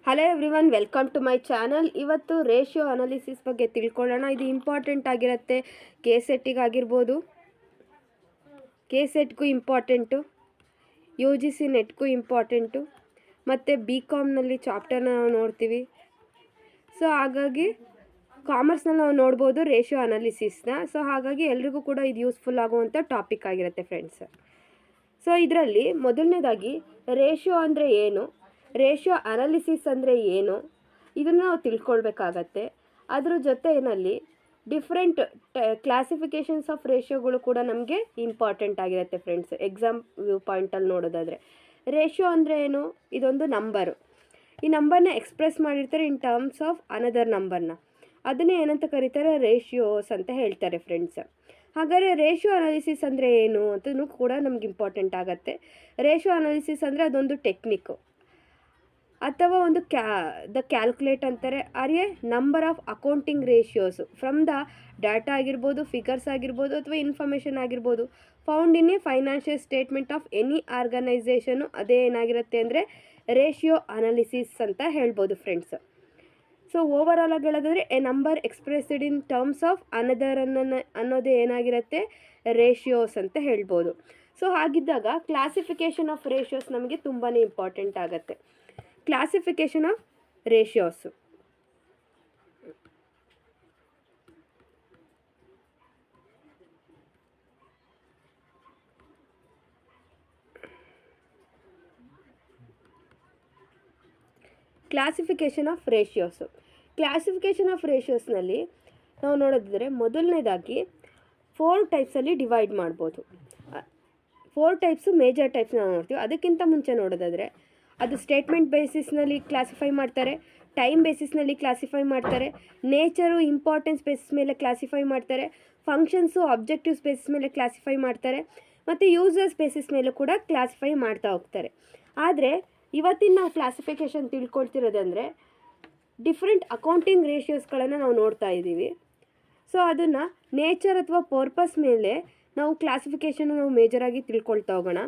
Hello everyone, welcome to my channel. ಇವತ್ತು ratio analysis ಬಗ್ಗೆ ತಿಳ್ಕೊಳ್ಳೋಣ. ಇದು ಇಂಪಾರ್ಟೆಂಟ್ ಆಗಿರುತ್ತೆ. KSET-ಗಾಗಿರ್ಬೋದು, KSET-ಗೂ ಇಂಪಾರ್ಟೆಂಟು, UGC ನೆಟ್ಗೂ ಇಂಪಾರ್ಟೆಂಟು, ಮತ್ತು BCom-ನಲ್ಲಿ ಚಾಪ್ಟರ್ನ ನಾವು ನೋಡ್ತೀವಿ. ಸೊ ಹಾಗಾಗಿ ಕಾಮರ್ಸ್ನಲ್ಲಿ ನಾವು ನೋಡ್ಬೋದು ರೇಷಿಯೋ ಅನಾಲಿಸಿಸ್ನ. ಸೊ ಹಾಗಾಗಿ ಎಲ್ರಿಗೂ ಕೂಡ ಇದು ಯೂಸ್ಫುಲ್ ಆಗುವಂಥ ಟಾಪಿಕ್ ಆಗಿರುತ್ತೆ ಫ್ರೆಂಡ್ಸ್. ಸೊ ಇದರಲ್ಲಿ ಮೊದಲನೇದಾಗಿ ರೇಷಿಯೋ ಅಂದರೆ ಏನು, ರೇಷಿಯೋ ಅನಾಲಿಸಿಸ್ ಅಂದರೆ ಏನು, ಇದನ್ನು ನಾವು ತಿಳ್ಕೊಳ್ಬೇಕಾಗತ್ತೆ. ಅದ್ರ ಜೊತೆಯಲ್ಲಿ ಡಿಫ್ರೆಂಟ್ ಕ್ಲಾಸಿಫಿಕೇಷನ್ಸ್ ಆಫ್ ರೇಷಿಯೋಗಳು ಕೂಡ ನಮಗೆ ಇಂಪಾರ್ಟೆಂಟ್ ಆಗಿರುತ್ತೆ ಫ್ರೆಂಡ್ಸ್. ಎಕ್ಸಾಮ್ ವ್ಯೂ ಪಾಯಿಂಟಲ್ಲಿ ನೋಡೋದಾದರೆ ರೇಷಿಯೋ ಅಂದರೆ ಏನು, ಇದೊಂದು ನಂಬರು. ಈ ನಂಬರ್ನ ಎಕ್ಸ್ಪ್ರೆಸ್ ಮಾಡಿರ್ತಾರೆ ಇನ್ ಟರ್ಮ್ಸ್ ಆಫ್ ಅನದರ್ ನಂಬರ್ನ. ಅದನ್ನೇ ಏನಂತ ಕರೀತಾರೆ, ರೇಷಿಯೋಸ್ ಅಂತ ಹೇಳ್ತಾರೆ ಫ್ರೆಂಡ್ಸ್. ಹಾಗಾದರೆ ರೇಷಿಯೋ ಅನಾಲಿಸಿಸ್ ಅಂದರೆ ಏನು ಅಂತಲೂ ಕೂಡ ನಮ್ಗೆ ಇಂಪಾರ್ಟೆಂಟ್ ಆಗುತ್ತೆ. ರೇಷಿಯೋ ಅನಾಲಿಸಿಸ್ ಅಂದರೆ ಅದೊಂದು ಟೆಕ್ನಿಕ್ಕು ಅಥವಾ ಒಂದು ದ ಕ್ಯಾಲ್ಕುಲೇಟ್ ಅಂತಾರೆ. Are a number of accounting ratios from the data ಆಗಿರ್ಬೋದು, ಫಿಗರ್ಸ್ ಆಗಿರ್ಬೋದು, ಅಥವಾ ಇನ್ಫಾರ್ಮೇಷನ್ ಆಗಿರ್ಬೋದು, found in a financial statement of any organisation. ಅದೇ ಏನಾಗಿರುತ್ತೆ ಅಂದರೆ ರೇಷಿಯೋ ಅನಾಲಿಸಿಸ್ ಅಂತ ಹೇಳ್ಬೋದು ಫ್ರೆಂಡ್ಸ್. ಸೊ ಓವರ್ ಆಲ್ ಆಗಿ ಹೇಳೋದಾದರೆ A number expressed in terms of another ಅನ್ನೋದೇ ಏನಾಗಿರುತ್ತೆ, ರೇಷಿಯೋಸ್ ಅಂತ ಹೇಳ್ಬೋದು. ಸೊ ಹಾಗಿದ್ದಾಗ ಕ್ಲಾಸಿಫಿಕೇಷನ್ ಆಫ್ ರೇಷಿಯೋಸ್ ನಮಗೆ ತುಂಬಾ ಇಂಪಾರ್ಟೆಂಟ್ ಆಗುತ್ತೆ. Classification of ratios classification of ರೇಷಿಯೋಸ್ನಲ್ಲಿ ನಾವು ನೋಡೋದಿದ್ರೆ ಮೊದಲನೇದಾಗಿ 4 ಟೈಪ್ಸಲ್ಲಿ ಡಿವೈಡ್ ಮಾಡ್ಬೋದು. 4 ಟೈಪ್ಸು ಮೇಜರ್ ಟೈಪ್ಸ್ ನಾವು ನೋಡ್ತೀವಿ. ಅದಕ್ಕಿಂತ ಮುಂಚೆ ನೋಡೋದಾದರೆ ಅದು ಸ್ಟೇಟ್ಮೆಂಟ್ ಬೇಸಿಸ್ನಲ್ಲಿ ಕ್ಲಾಸಿಫೈ ಮಾಡ್ತಾರೆ, ಟೈಮ್ ಬೇಸಿಸ್ನಲ್ಲಿ ಕ್ಲಾಸಿಫೈ ಮಾಡ್ತಾರೆ, ನೇಚರು ಇಂಪಾರ್ಟೆನ್ಸ್ ಬೇಸಿಸ್ ಮೇಲೆ ಕ್ಲಾಸಿಫೈ ಮಾಡ್ತಾರೆ, ಫಂಕ್ಷನ್ಸು ಆಬ್ಜೆಕ್ಟಿವ್ಸ್ ಬೇಸಿಸ್ ಮೇಲೆ ಕ್ಲಾಸಿಫೈ ಮಾಡ್ತಾರೆ, ಮತ್ತು ಯೂಸರ್ಸ್ ಬೇಸಿಸ್ ಮೇಲೂ ಕೂಡ ಕ್ಲಾಸಿಫೈ ಮಾಡ್ತಾ ಹೋಗ್ತಾರೆ. ಆದರೆ ಇವತ್ತಿನ ನಾವು ಕ್ಲಾಸಿಫಿಕೇಷನ್ ತಿಳ್ಕೊಳ್ತಿರೋದಂದರೆ ಡಿಫ್ರೆಂಟ್ ಅಕೌಂಟಿಂಗ್ ರೇಷಿಯೋಸ್ಗಳನ್ನು ನಾವು ನೋಡ್ತಾ ಇದ್ದೀವಿ. ಸೊ ಅದನ್ನು ನೇಚರ್ ಅಥವಾ ಪರ್ಪಸ್ ಮೇಲೆ ನಾವು ಕ್ಲಾಸಿಫಿಕೇಷನ್ ನಾವು ಮೇಜರಾಗಿ ತಿಳ್ಕೊಳ್ತಾ ಹೋಗೋಣ.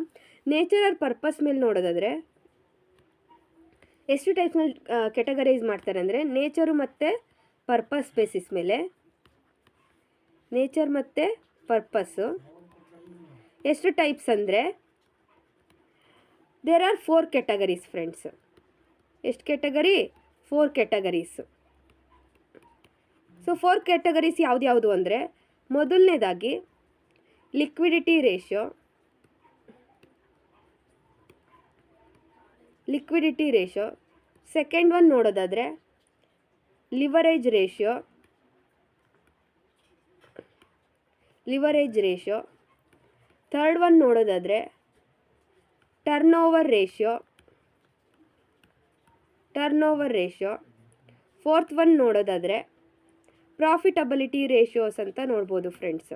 ನೇಚರ್ ಆರ್ ಪರ್ಪಸ್ ಮೇಲೆ ನೋಡೋದಾದರೆ ಎಷ್ಟು ಟೈಪ್ಸ್ನಲ್ಲಿ ಕೆಟಗರೈಸ್ ಮಾಡ್ತಾರೆ ಅಂದರೆ ನೇಚರು ಮತ್ತು ಪರ್ಪಸ್ ಬೇಸಿಸ್ ಮೇಲೆ. ನೇಚರ್ ಮತ್ತು ಪರ್ಪಸ್ಸು ಎಷ್ಟು ಟೈಪ್ಸ್ ಅಂದರೆ ದೇರ್ ಆರ್ 4 ಕೆಟಗರೀಸ್ ಫ್ರೆಂಡ್ಸ್. ಎಷ್ಟು ಕೆಟಗರಿ? 4 ಕೆಟಗರೀಸು. ಸೊ 4 ಕೆಟಗರೀಸ್ ಯಾವ್ದು ಅಂದರೆ ಮೊದಲನೇದಾಗಿ ಲಿಕ್ವಿಡಿಟಿ ರೇಷಿಯೋ. ಸೆಕೆಂಡ್ ಒನ್ ನೋಡೋದಾದರೆ ಲಿವರೇಜ್ ರೇಷಿಯೋ. ಥರ್ಡ್ ಒನ್ ನೋಡೋದಾದರೆ turnover ratio. Fourth one ನೋಡೋದಾದರೆ ಪ್ರಾಫಿಟಬಿಲಿಟಿ ರೇಷಿಯೋಸ್ ಅಂತ ನೋಡ್ಬೋದು ಫ್ರೆಂಡ್ಸ್.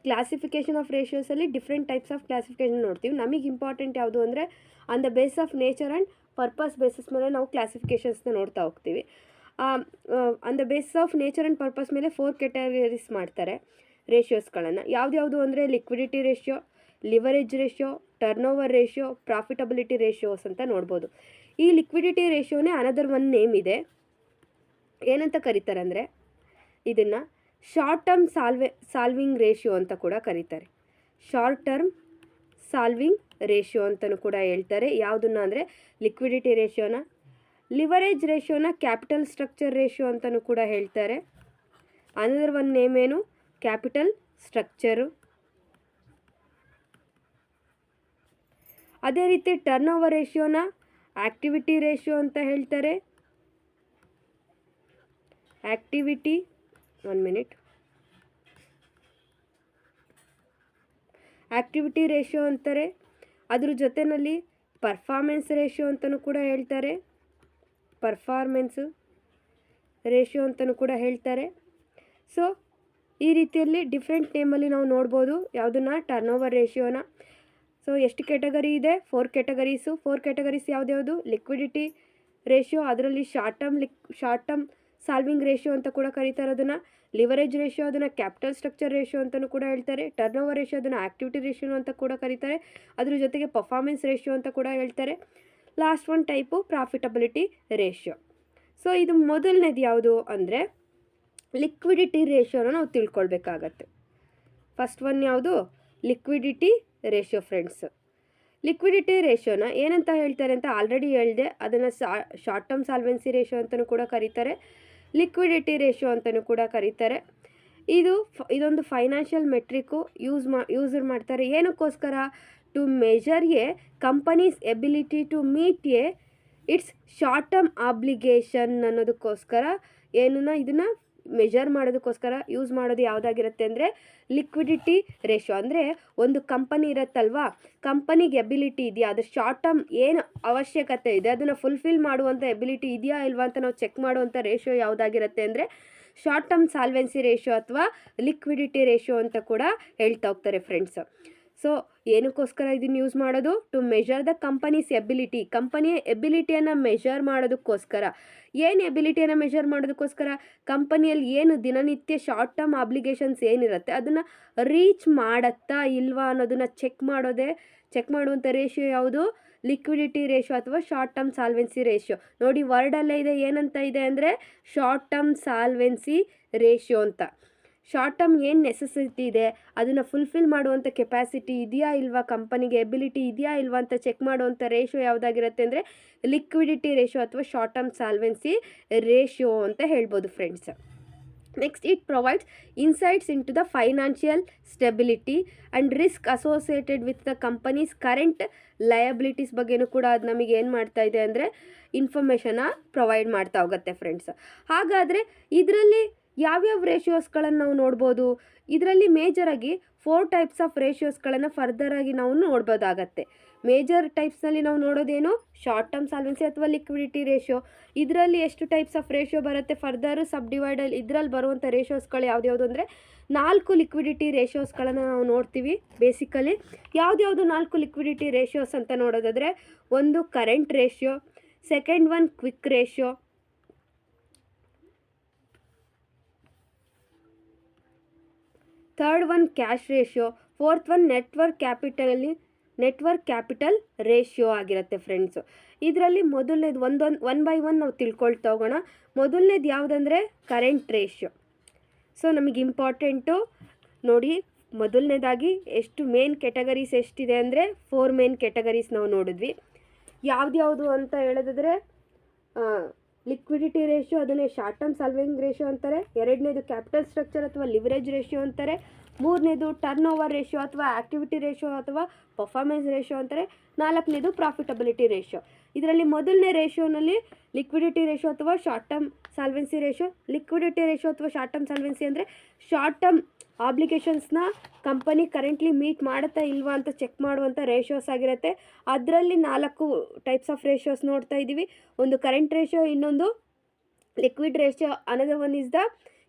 ಕ್ಲಾಸಿಫಿಕೇಷನ್ ಆಫ್ ರೇಷಿಯೋಸಲ್ಲಿ ಡಿಫ್ರೆಂಟ್ ಟೈಪ್ಸ್ ಆಫ್ ಕ್ಲಾಸಿಫಿಕೇಷನ್ ನೋಡ್ತೀವಿ. ನಮಗೆ ಇಂಪಾರ್ಟೆಂಟ್ ಯಾವುದು ಅಂದರೆ on the base of nature and purpose basis ಮೇಲೆ ನಾವು ಕ್ಲಾಸಿಫಿಕೇಷನ್ಸ್ನ ನೋಡ್ತಾ ಹೋಗ್ತೀವಿ. On the basis of nature and purpose ಮೇಲೆ 4 ಕೆಟಗರೀಸ್ ಮಾಡ್ತಾರೆ ರೇಷಿಯೋಸ್ಗಳನ್ನು. ಯಾವ್ದು ಅಂದರೆ liquidity ratio, leverage ratio, turn over ratio, profitability ratios ಅಂತ ನೋಡ್ಬೋದು. ಈ ಲಿಕ್ವಿಡಿಟಿ ರೇಷಿಯೋನೇ ಅನದರ್ ಒನ್ ನೇಮ್ ಇದೆ. ಏನಂತ ಕರೀತಾರೆ ಅಂದರೆ ಇದನ್ನು ಶಾರ್ಟ್ ಟರ್ಮ್ ಸಾಲ್ವಿಂಗ್ ರೇಷಿಯೋ ಅಂತ ಕೂಡ ಕರೀತಾರೆ. ಶಾರ್ಟ್ ಟರ್ಮ್ ಸಾಲ್ವಿಂಗ್ ರೇಷಿಯೋ ಅಂತಲೂ ಕೂಡ ಹೇಳ್ತಾರೆ. ಯಾವುದನ್ನ ಅಂದರೆ ಲಿಕ್ವಿಡಿಟಿ ರೇಷಿಯೋನ. ಲಿವರೇಜ್ ರೇಷಿಯೋನ ಕ್ಯಾಪಿಟಲ್ ಸ್ಟ್ರಕ್ಚರ್ ರೇಷಿಯೋ ಅಂತಲೂ ಕೂಡ ಹೇಳ್ತಾರೆ. ಅನದರ್ ಒನ್ ನೇಮ್ ಏನು, ಕ್ಯಾಪಿಟಲ್ ಸ್ಟ್ರಕ್ಚರು. ಅದೇ ರೀತಿ ಟರ್ನ್ ಓವರ್ ರೇಷಿಯೋನ ಆಕ್ಟಿವಿಟಿ ರೇಷಿಯೋ ಅಂತ ಹೇಳ್ತಾರೆ. ಆಕ್ಟಿವಿಟಿ ರೇಷಿಯೋ ಅಂತಾರೆ. ಅದ್ರ ಜೊತೆಯಲ್ಲಿ ಪರ್ಫಾರ್ಮೆನ್ಸ್ ರೇಷಿಯೋ ಅಂತಲೂ ಕೂಡ ಹೇಳ್ತಾರೆ. ಸೊ ಈ ರೀತಿಯಲ್ಲಿ ಡಿಫ್ರೆಂಟ್ ನೇಮಲ್ಲಿ ನಾವು ನೋಡ್ಬೋದು ಯಾವುದನ್ನು, ಟರ್ನ್ ಓವರ್ ರೇಷಿಯೋನ. ಸೊ ಎಷ್ಟು ಕೆಟಗರಿ ಇದೆ? 4 ಕೆಟಗರೀಸು. 4 ಕೆಟಗರೀಸ್ ಯಾವ್ದು? ಲಿಕ್ವಿಡಿಟಿ ರೇಷಿಯೋ, ಅದರಲ್ಲಿ ಶಾರ್ಟ್ ಟರ್ಮ್ ಸಾಲ್ವಿಂಗ್ ರೇಷಿಯೋ ಅಂತ ಕೂಡ ಕರೀತಾರೆ ಅದನ್ನು. ಲಿವರೇಜ್ ರೇಷಿಯೋ ಅದನ್ನು ಕ್ಯಾಪಿಟಲ್ ಸ್ಟ್ರಕ್ಚರ್ ರೇಷಿಯೋ ಅಂತಲೂ ಕೂಡ ಹೇಳ್ತಾರೆ. ಟರ್ನ್ ಓವರ್ ರೇಷಿಯೋ ಅದನ್ನು ಆ್ಯಕ್ಟಿವಿಟಿ ರೇಷಿಯೋ ಅಂತ ಕೂಡ ಕರೀತಾರೆ. ಅದ್ರ ಜೊತೆಗೆ ಪರ್ಫಾರ್ಮೆನ್ಸ್ ರೇಷಿಯೋ ಅಂತ ಕೂಡ ಹೇಳ್ತಾರೆ. Last one type profitability ratio. So ಇದು ಮೊದಲನೇದು ಯಾವುದು ಅಂದರೆ ಲಿಕ್ವಿಡಿಟಿ ರೇಷಿಯೋನ ನಾವು ತಿಳ್ಕೊಳ್ಬೇಕಾಗತ್ತೆ. ಫಸ್ಟ್ ಒನ್ ಯಾವುದು? Liquidity ratio friends. ಲಿಕ್ವಿಡಿಟಿ ರೇಷಿಯೋನ ಏನಂತ ಹೇಳ್ತಾರೆ ಅಂತ ಆಲ್ರೆಡಿ ಹೇಳಿದೆ. ಅದನ್ನು ಶಾರ್ಟ್ ಟರ್ಮ್ ಸಾಲ್ವೆನ್ಸಿ ರೇಷಿಯೋ ಅಂತಲೂ ಕೂಡ ಕರೀತಾರೆ, ಲಿಕ್ವಿಡಿಟಿ ರೇಷಿಯೋ ಅಂತಲೂ ಕೂಡ ಕರೀತಾರೆ. ಇದೊಂದು ಫೈನಾನ್ಷಿಯಲ್ ಮೆಟ್ರಿಕ್ಕು ಯೂಸ್ ಮಾಡ್ತಾರೆ. ಏನಕ್ಕೋಸ್ಕರ? To measure a company's ability to meet its short term obligation ಅನ್ನೋದಕ್ಕೋಸ್ಕರ ಇದನ್ನು ಮೆಜರ್ ಮಾಡೋದಕ್ಕೋಸ್ಕರ ಯೂಸ್ ಮಾಡೋದು ಯಾವುದಾಗಿರುತ್ತೆ ಅಂದರೆ ಲಿಕ್ವಿಡಿಟಿ ರೇಷಿಯೋ. ಅಂದರೆ ಒಂದು ಕಂಪನಿ ಇರುತ್ತಲ್ವಾ, ಕಂಪನಿಗೆ ಎಬಿಲಿಟಿ ಇದೆಯಾ, ಅದು ಶಾರ್ಟ್ ಟರ್ಮ್ ಏನು ಅವಶ್ಯಕತೆ ಇದೆ ಅದನ್ನು ಫುಲ್ಫಿಲ್ ಮಾಡುವಂಥ ಎಬಿಲಿಟಿ ಇದೆಯಾ ಇಲ್ವಾ ಅಂತ ನಾವು ಚೆಕ್ ಮಾಡುವಂಥ ರೇಷಿಯೋ ಯಾವುದಾಗಿರುತ್ತೆ ಅಂದರೆ ಶಾರ್ಟ್ ಟರ್ಮ್ ಸಾಲ್ವೆನ್ಸಿ ರೇಷಿಯೋ ಅಥವಾ ಲಿಕ್ವಿಡಿಟಿ ರೇಷಿಯೋ ಅಂತ ಕೂಡ ಹೇಳ್ತಾ ಹೋಗ್ತಾರೆ ಫ್ರೆಂಡ್ಸ್. ಸೊ ಏನಕ್ಕೋಸ್ಕರ ಇದನ್ನು ಯೂಸ್ ಮಾಡೋದು? To measure the company's ability, ಕಂಪನಿಯ ಎಬಿಲಿಟಿಯನ್ನು ಮೆಜರ್ ಮಾಡೋದಕ್ಕೋಸ್ಕರ. ಏನು ಎಬಿಲಿಟಿಯನ್ನು ಮೆಜರ್ ಮಾಡೋದಕ್ಕೋಸ್ಕರ? ಕಂಪನಿಯಲ್ಲಿ ಏನು ದಿನನಿತ್ಯ ಶಾರ್ಟ್ ಟರ್ಮ್ ಆಬ್ಲಿಗೇಷನ್ಸ್ ಏನಿರುತ್ತೆ ಅದನ್ನು ರೀಚ್ ಮಾಡುತ್ತಾ ಇಲ್ವಾ ಅನ್ನೋದನ್ನು ಚೆಕ್ ಮಾಡುವಂಥ ರೇಷಿಯೋ ಯಾವುದು? ಲಿಕ್ವಿಡಿಟಿ ರೇಷಿಯೋ ಅಥವಾ ಶಾರ್ಟ್ ಟರ್ಮ್ ಸಾಲ್ವೆನ್ಸಿ ರೇಷಿಯೋ. ನೋಡಿ ವರ್ಡಲ್ಲೇ ಇದೆ, ಏನಂತ ಇದೆ ಅಂದರೆ ಶಾರ್ಟ್ ಟರ್ಮ್ ಸಾಲ್ವೆನ್ಸಿ ರೇಷಿಯೋ ಅಂತ. ಶಾರ್ಟ್ ಟರ್ಮ್ ಏನು ನೆಸೆಸಿಟಿ ಇದೆ ಅದನ್ನು ಫುಲ್ಫಿಲ್ ಮಾಡುವಂಥ ಕೆಪಾಸಿಟಿ ಇದೆಯಾ ಇಲ್ವಾ, ಕಂಪನಿಗೆ ಎಬಿಲಿಟಿ ಇದೆಯಾ ಇಲ್ವಾ ಅಂತ ಚೆಕ್ ಮಾಡುವಂಥ ರೇಷಿಯೋ ಯಾವುದಾಗಿರುತ್ತೆ ಅಂದರೆ ಲಿಕ್ವಿಡಿಟಿ ರೇಷಿಯೋ ಅಥವಾ ಶಾರ್ಟ್ ಟರ್ಮ್ ಸಾಲ್ವೆನ್ಸಿ ರೇಷಿಯೋ ಅಂತ ಹೇಳ್ಬೋದು friends. Next, it provides insights into the financial stability and risk associated with the company's current liabilities ಬಗ್ಗೆನೂ ಕೂಡ ಅದು ನಮಗೆ ಏನು ಮಾಡ್ತಾ ಇದೆ ಅಂದರೆ ಇನ್ಫಾರ್ಮೇಷನ್ನ ಪ್ರೊವೈಡ್ ಮಾಡ್ತಾ ಹೋಗುತ್ತೆ ಫ್ರೆಂಡ್ಸ್. ಹಾಗಾದರೆ ಇದರಲ್ಲಿ ಯಾವ್ಯಾವ ರೇಷಿಯೋಸ್ಗಳನ್ನು ನಾವು ನೋಡ್ಬೋದು? ಇದರಲ್ಲಿ ಮೇಜರಾಗಿ 4 ಟೈಪ್ಸ್ ಆಫ್ ರೇಷಿಯೋಸ್ಗಳನ್ನು ಫರ್ದರಾಗಿ ನಾವು ನೋಡ್ಬೋದಾಗತ್ತೆ. ಮೇಜರ್ ಟೈಪ್ಸ್ನಲ್ಲಿ ನಾವು ನೋಡೋದೇನು? ಶಾರ್ಟ್ ಟರ್ಮ್ ಸಾಲ್ವೆನ್ಸಿ ಅಥವಾ ಲಿಕ್ವಿಡಿಟಿ ರೇಷಿಯೋ. ಇದರಲ್ಲಿ ಎಷ್ಟು ಟೈಪ್ಸ್ ಆಫ್ ರೇಷಿಯೋ ಬರುತ್ತೆ? ಫರ್ದರ್ ಸಬ್ ಡಿವೈಡಲ್ಲಿ ಇದರಲ್ಲಿ ಬರುವಂಥ ರೇಷಿಯೋಸ್ಗಳು ಯಾವ್ದು ಅಂದರೆ 4 ಲಿಕ್ವಿಡಿಟಿ ರೇಷಿಯೋಸ್ಗಳನ್ನು ನಾವು ನೋಡ್ತೀವಿ. ಬೇಸಿಕಲಿ ಯಾವ್ದು 4 ಲಿಕ್ವಿಡಿಟಿ ರೇಷಿಯೋಸ್ ಅಂತ ನೋಡೋದಾದರೆ, ಒಂದು current ratio, second one quick ratio, third one cash ratio, fourth one network capital ratio ಆಗಿರುತ್ತೆ ಫ್ರೆಂಡ್ಸು. ಇದರಲ್ಲಿ ಮೊದಲನೇದು ಒನ್ ಬೈ ಒನ್ ನಾವು ತಿಳ್ಕೊಳ್ತಾ ಹೋಗೋಣ. ಮೊದಲನೇದು ಯಾವುದಂದರೆ ಕರೆಂಟ್ ರೇಷಿಯೋ. ಸೊ ನಮಗೆ ಇಂಪಾರ್ಟೆಂಟು ನೋಡಿ, ಮೊದಲನೇದಾಗಿ ಎಷ್ಟು ಮೇನ್ ಕೆಟಗರೀಸ್ ಎಷ್ಟಿದೆ ಅಂದರೆ 4 ಮೇನ್ ಕೆಟಗರೀಸ್ ನಾವು ನೋಡಿದ್ವಿ. ಯಾವ್ದು ಅಂತ ಹೇಳೋದಾದರೆ ಲಿಕ್ವಿಡಿಟಿ ರೇಷಿಯೋ, ಅದನ್ನೇ ಶಾರ್ಟ್ ಟರ್ಮ್ ಸಾಲ್ವಿಂಗ್ ರೇಷಿಯೋ ಅಂತಾರೆ. ಎರಡನೇದು ಕ್ಯಾಪಿಟಲ್ ಸ್ಟ್ರಕ್ಚರ್ ಅಥವಾ ಲಿವರೇಜ್ ರೇಷಿಯೋ ಅಂತಾರೆ. ಮೂರನೇದು ಟರ್ನ್ ಓವರ್ ರೇಷಿಯೋ ಅಥವಾ ಆ್ಯಕ್ಟಿವಿಟಿ ರೇಷಿಯೋ ಅಥವಾ ಪರ್ಫಾರ್ಮೆನ್ಸ್ ರೇಷಿಯೋ ಅಂತಾರೆ. ನಾಲ್ಕನೇದು ಪ್ರಾಫಿಟಬಿಲಿಟಿ ರೇಷಿಯೋ. ಇದರಲ್ಲಿ ಮೊದಲನೇ ರೇಷಿಯೋನಲ್ಲಿ ಲಿಕ್ವಿಡಿಟಿ ರೇಷಿಯೋ ಅಥವಾ short term solvency ratio. Liquidity ratio ಅಥವಾ ಶಾರ್ಟ್ ಟರ್ಮ್ ಸಾಲ್ವೆನ್ಸಿ ಅಂದರೆ ಶಾರ್ಟ್ ಟರ್ಮ್ ಆಬ್ಲಿಗೇಷನ್ಸ್ನ ಕಂಪನಿ ಕರೆಂಟ್ಲಿ ಮೀಟ್ ಮಾಡುತ್ತಾ ಇಲ್ವಾ ಅಂತ ಚೆಕ್ ಮಾಡುವಂಥ ರೇಷಿಯೋಸ್ ಆಗಿರುತ್ತೆ. ಅದರಲ್ಲಿ 4 ಟೈಪ್ಸ್ ಆಫ್ ರೇಷಿಯೋಸ್ ನೋಡ್ತಾ ಇದ್ದೀವಿ. ಒಂದು ಕರೆಂಟ್ ರೇಷಿಯೋ, ಇನ್ನೊಂದು liquid ratio, another one is the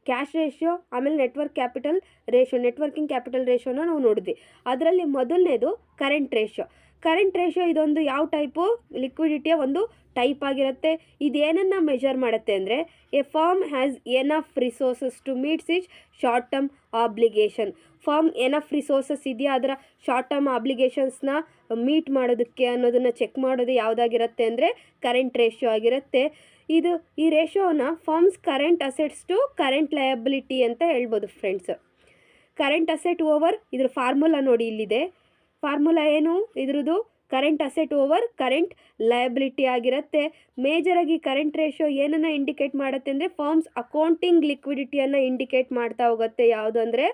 cash ratio, ಆಮೇಲೆ ನೆಟ್ವರ್ಕಿಂಗ್ ಕ್ಯಾಪಿಟಲ್ ರೇಷಿಯೋನ ನಾವು ನೋಡಿದ್ವಿ. ಅದರಲ್ಲಿ ಮೊದಲನೇದು ಕರೆಂಟ್ ರೇಷಿಯೋ ಇದೊಂದು ಯಾವ ಟೈಪು? ಲಿಕ್ವಿಡಿಟಿಯ ಒಂದು ಟೈಪ್ ಆಗಿರುತ್ತೆ. ಇದೇನನ್ನು ಮೆಜರ್ ಮಾಡುತ್ತೆ ಅಂದರೆ a firm has enough resources to meets its short term obligation. Firm enough resources ಇದೆಯಾ ಅದರ ಶಾರ್ಟ್ ಟರ್ಮ್ ಆಬ್ಲಿಗೇಷನ್ಸ್ನ ಮೀಟ್ ಮಾಡೋದಕ್ಕೆ ಅನ್ನೋದನ್ನು ಚೆಕ್ ಮಾಡೋದು ಯಾವುದಾಗಿರುತ್ತೆ ಅಂದರೆ ಕರೆಂಟ್ ರೇಷಿಯೋ ಆಗಿರುತ್ತೆ. ಈ ರೇಷಿಯೋನ firms current assets to current liability ಅಂತ ಹೇಳ್ಬೋದು ಫ್ರೆಂಡ್ಸ್. ಕರೆಂಟ್ ಅಸೆಟ್ ಓವರ್ ಇದ್ರ ಫಾರ್ಮುಲಾ ನೋಡಿ ಇಲ್ಲಿದೆ. ಫಾರ್ಮುಲಾ ಏನು ಇದ್ರದ್ದು? Current asset over current liability ಆಗಿರುತ್ತೆ. ಮೇಜರಾಗಿ ಕರೆಂಟ್ ರೇಷಿಯೋ ಏನನ್ನು ಇಂಡಿಕೇಟ್ ಮಾಡುತ್ತೆ ಅಂದರೆ ಫರ್ಮ್ಸ್ ಅಕೌಂಟಿಂಗ್ ಲಿಕ್ವಿಡಿಟಿಯನ್ನು ಇಂಡಿಕೇಟ್ ಮಾಡ್ತಾ ಹೋಗುತ್ತೆ. ಯಾವುದು ಅಂದರೆ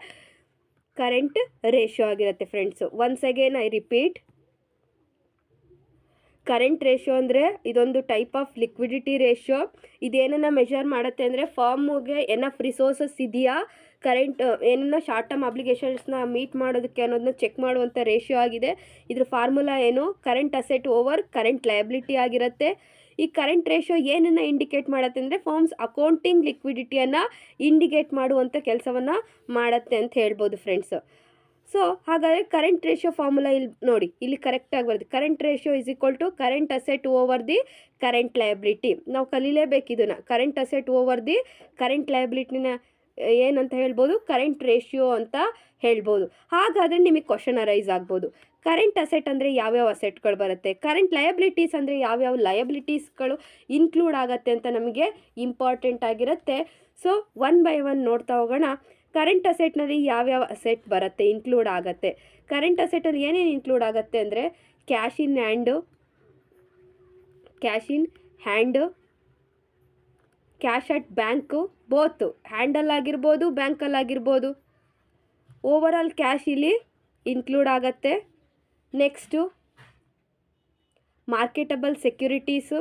ಕರೆಂಟ್ ರೇಷಿಯೋ ಆಗಿರುತ್ತೆ friends. Once again I repeat, current ratio ಅಂದರೆ ಇದೊಂದು ಟೈಪ್ ಆಫ್ ಲಿಕ್ವಿಡಿಟಿ ರೇಷಿಯೋ. ಇದೇನನ್ನು ಮೆಷರ್ ಮಾಡುತ್ತೆ ಅಂದರೆ ಫರ್ಮ್ಗೆ ಎನಫ್ ರಿಸೋರ್ಸಸ್ ಇದೆಯಾ, ಏನನ್ನ ಶಾರ್ಟ್ ಟರ್ಮ್ ಅಬ್ಲಿಗೇಷನ್ಸ್ನ ಮೀಟ್ ಮಾಡೋದಕ್ಕೆ ಅನ್ನೋದನ್ನ ಚೆಕ್ ಮಾಡುವಂಥ ರೇಷಿಯೋ ಆಗಿದೆ. ಇದ್ರ ಫಾರ್ಮುಲಾ ಏನು? Current asset over current liability ಆಗಿರುತ್ತೆ. ಈ ಕರೆಂಟ್ ರೇಷಿಯೋ ಏನನ್ನು ಇಂಡಿಕೇಟ್ ಮಾಡುತ್ತೆ ಅಂದರೆ ಫರ್ಮ್ಸ್ ಅಕೌಂಟಿಂಗ್ ಲಿಕ್ವಿಡಿಟಿಯನ್ನು ಇಂಡಿಕೇಟ್ ಮಾಡುವಂಥ ಕೆಲಸವನ್ನು ಮಾಡುತ್ತೆ ಅಂತ ಹೇಳ್ಬೋದು ಫ್ರೆಂಡ್ಸು. ಸೊ ಹಾಗಾದರೆ ಕರೆಂಟ್ ರೇಷಿಯೋ ಫಾರ್ಮುಲಾ ಇಲ್ಲಿ ನೋಡಿ, ಇಲ್ಲಿ ಕರೆಕ್ಟಾಗಿ ಬರುತ್ತೆ. Current ratio is equal to current asset over the current liability. ನಾವು ಕಲೀಲೇಬೇಕು ಇದನ್ನು. Current asset over the current ಲಯಬಿಲಿಟಿನ ಏನಂತ ಹೇಳ್ಬೋದು, ಕರೆಂಟ್ ರೇಷಿಯೋ ಅಂತ ಹೇಳ್ಬೋದು. ಹಾಗಾದರೆ ನಿಮಗೆ ಕ್ವಶನ್ ಅರೈಸ್ ಆಗ್ಬೋದು, ಕರೆಂಟ್ ಅಸೆಟ್ ಅಂದರೆ ಯಾವ್ಯಾವ ಅಸೆಟ್ಗಳು ಬರುತ್ತೆ, ಕರೆಂಟ್ ಲಯಬಿಲಿಟೀಸ್ ಅಂದರೆ ಯಾವ್ಯಾವ ಲಯಬಿಲಿಟೀಸ್ಗಳು ಇನ್ಕ್ಲೂಡ್ ಆಗುತ್ತೆ ಅಂತ ನಮಗೆ ಇಂಪಾರ್ಟೆಂಟ್ ಆಗಿರುತ್ತೆ. ಸೊ ಒನ್ ಬೈ ಒನ್ ನೋಡ್ತಾ ಹೋಗೋಣ. ಕರೆಂಟ್ ಅಸೆಟ್ನಲ್ಲಿ ಯಾವ್ಯಾವ ಅಸೆಟ್ ಬರುತ್ತೆ, ಇನ್ಕ್ಲೂಡ್ ಆಗುತ್ತೆ. ಕರೆಂಟ್ ಅಸೆಟಲ್ಲಿ ಏನೇನು ಇನ್ಕ್ಲೂಡ್ ಆಗುತ್ತೆ ಅಂದರೆ cash in hand, cash at bank, both ಹ್ಯಾಂಡಲ್ಲಾಗಿರ್ಬೋದು ಬ್ಯಾಂಕಲ್ಲಾಗಿರ್ಬೋದು. ಓವರ್ ಆಲ್ ಕ್ಯಾಶ್ ಇಲ್ಲಿ ಇನ್ಕ್ಲೂಡ್ ಆಗುತ್ತೆ. Next marketable securities,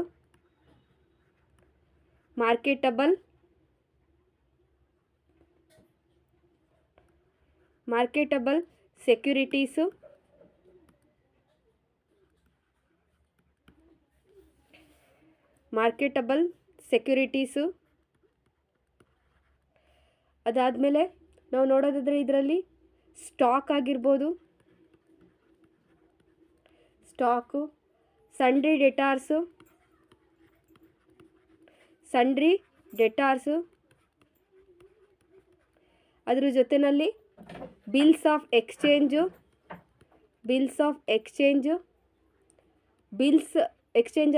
marketable securities, ಅದಾದಮೇಲೆ ನಾವು ನೋಡೋದಾದರೆ ಇದರಲ್ಲಿ ಸ್ಟಾಕ್ ಆಗಿರ್ಬೋದು, ಸ್ಟಾಕು, ಸಂಡ್ರಿ ಡೆಟಾರ್ಸು, ಅದ್ರ ಜೊತೆಯಲ್ಲಿ ಬಿಲ್ಸ್ ಆಫ್ ಎಕ್ಸ್ಚೇಂಜ್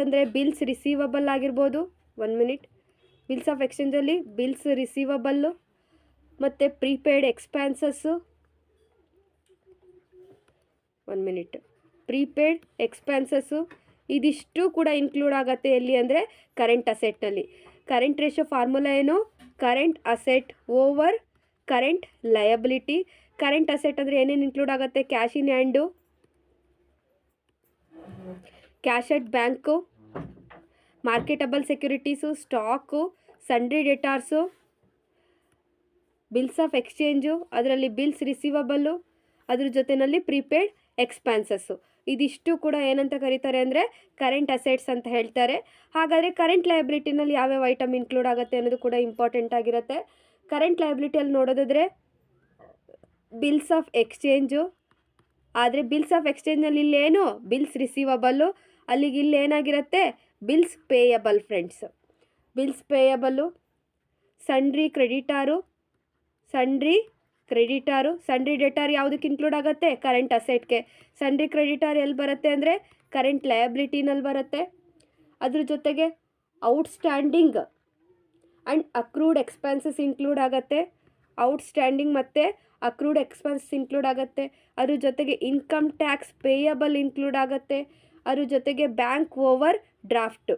ಅಂದರೆ ಬಿಲ್ಸ್ ರಿಸೀವಬಲ್ ಆಗಿರ್ಬೋದು. 1 ಮಿನಿಟ್. ಬಿಲ್ಸ್ ಆಫ್ ಎಕ್ಸ್ಚೇಂಜಲ್ಲಿ ಬಿಲ್ಸ್ ರಿಸೀವಬಲ್ಲು ಮತ್ತು prepaid expenses. 1 minute. Prepaid expenses ಇದಿಷ್ಟು ಕೂಡ ಇನ್ಕ್ಲೂಡ್ ಆಗುತ್ತೆ ಎಲ್ಲಿ ಅಂದರೆ ಕರೆಂಟ್ ಅಸೆಟ್ನಲ್ಲಿ. ಕರೆಂಟ್ ರೇಷಿಯೋ ಫಾರ್ಮುಲಾ ಏನು, current asset over current liability. Current asset ಅಂದರೆ ಏನೇನು ಇನ್ಕ್ಲೂಡ್ ಆಗುತ್ತೆ, cash in hand, cash at bank, marketable securities, stock, sundry debtors, bills of exchange, ಅದರಲ್ಲಿ ಬಿಲ್ಸ್ ರಿಸೀವಬಲ್ಲು, ಅದ್ರ ಜೊತೆಯಲ್ಲಿ ಪ್ರೀಪೇಯ್ಡ್ ಎಕ್ಸ್ಪೆನ್ಸಸ್ಸು. ಇದಿಷ್ಟು ಕೂಡ ಏನಂತ ಕರೀತಾರೆ ಅಂದರೆ ಕರೆಂಟ್ ಅಸೆಟ್ಸ್ ಅಂತ ಹೇಳ್ತಾರೆ. ಹಾಗಾದರೆ ಕರೆಂಟ್ ಲಯಬಿಲಿಟಿನಲ್ಲಿ ಯಾವ್ಯಾವ ಐಟಮ್ ಇನ್ಕ್ಲೂಡ್ ಆಗುತ್ತೆ ಅನ್ನೋದು ಕೂಡ ಇಂಪಾರ್ಟೆಂಟ್ ಆಗಿರುತ್ತೆ. ಕರೆಂಟ್ ಲಯಬಿಲಿಟಿಯಲ್ಲಿ ನೋಡೋದಾದರೆ ಬಿಲ್ಸ್ ಆಫ್ ಎಕ್ಸ್ಚೇಂಜು, ಆದರೆ ಬಿಲ್ಸ್ ಆಫ್ ಎಕ್ಸ್ಚೇಂಜ್ನಲ್ಲಿ ಇಲ್ಲೇನು ಬಿಲ್ಸ್ ರಿಸೀವಬಲ್ಲು, ಅಲ್ಲಿಗೆ ಇಲ್ಲಿ ಏನಾಗಿರುತ್ತೆ bills payable friends. Bills payable, sundry debtor ಯಾವುದಕ್ಕೆ ಇನ್ಕ್ಲೂಡ್ ಆಗುತ್ತೆ, ಕರೆಂಟ್ ಅಸೆಟ್ಗೆ. ಸಂಡ್ರಿ ಕ್ರೆಡಿಟಾರ್ ಎಲ್ಲಿ ಬರುತ್ತೆ ಅಂದರೆ ಕರೆಂಟ್ ಲಯಬಿಲಿಟಿನಲ್ಲಿ ಬರುತ್ತೆ. ಅದ್ರ ಜೊತೆಗೆ outstanding and accrued expenses include ಆಗುತ್ತೆ. ಔಟ್ಸ್ಟ್ಯಾಂಡಿಂಗ್ ಮತ್ತು ಅಕ್ರೂಡ್ ಎಕ್ಸ್ಪೆನ್ಸಸ್ ಇನ್ಕ್ಲೂಡ್ ಆಗುತ್ತೆ. ಅದ್ರ ಜೊತೆಗೆ ಇನ್ಕಮ್ ಟ್ಯಾಕ್ಸ್ ಪೇಯಬಲ್ ಇನ್ಕ್ಲೂಡ್ ಆಗುತ್ತೆ. ಅದ್ರ ಜೊತೆಗೆ ಬ್ಯಾಂಕ್ ಓವರ್ ಡ್ರಾಫ್ಟು